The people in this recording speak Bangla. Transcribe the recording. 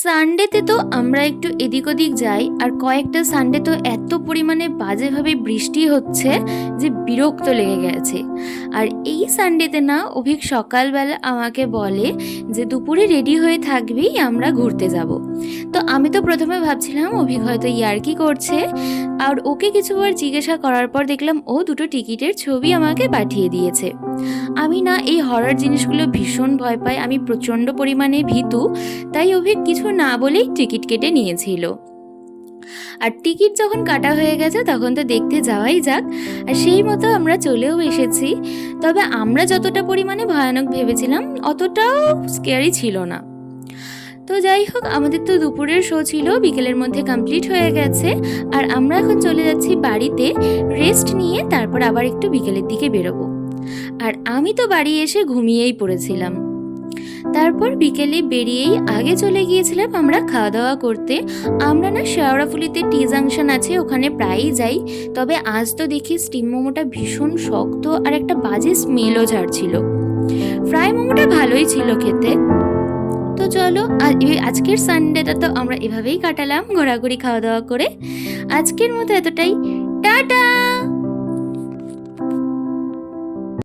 সানডেতে তো আমরা একটু এদিক ওদিক যাই, আর কয়েকটা সানডে তো এত পরিমাণে বাজেভাবে বৃষ্টি হচ্ছে যে বিরক্ত লেগে গেছে। আর এই সানডেতে না অভিক সকালবেলা আমাকে বলে যে দুপুরে রেডি হয়ে থাকবি, আমরা ঘুরতে যাব। তো আমি তো প্রথমে ভাবছিলাম অভিক হয়তো ইয়ার্কি করছে, আর ওকে কিছুবার জিজ্ঞাসা করার পর দেখলাম ও দুটো টিকিটের ছবি আমাকে পাঠিয়ে দিয়েছে। আমি না এই হরর জিনিসগুলো ভীষণ ভয় পাই, আমি প্রচণ্ড পরিমাণে ভীতু। তাই অভিক কিছু না বলেই টিকিট কেটে নিয়েছিল। আর টিকিট যখন কাটা হয়ে গেছে তখন তো দেখতে যাওয়াই যাক, আর সেই মতো আমরা চলেও এসেছি। তবে আমরা যতটা পরিমাণে ভয়ানক ভেবেছিলাম অতটাও স্কেয়ারি ছিল না। তো যাই হোক, আমাদের তো দুপুরের শো ছিল, বিকেলের মধ্যে কমপ্লিট হয়ে গেছে। আর আমরা এখন চলে যাচ্ছি বাড়িতে রেস্ট নিয়ে, তারপর আবার একটু বিকেলের দিকে বেরোবো। আর আমি তো বাড়ি এসে ঘুমিয়েই পড়েছিলাম। তারপর বিকেলে বেরিয়েই আগে চলে গিয়েছিলাম আমরা খাওয়া দাওয়া করতে। আমরা না শেওড়াফুলিতে টি জাংশন আছে, ওখানে প্রায়ই যাই। তবে আজ তো দেখি স্টিম মোমোটা ভীষণ শক্ত আর একটা বাজে স্মেলও ছাড়ছিল। ফ্রাই মোমোটা ভালোই ছিল খেতে। তো চলো, আজকের সানডেটা তো আমরা এভাবেই কাটালাম, ঘোরাঘুরি খাওয়া দাওয়া করে। আজকের মতো এতটাই, টাটা।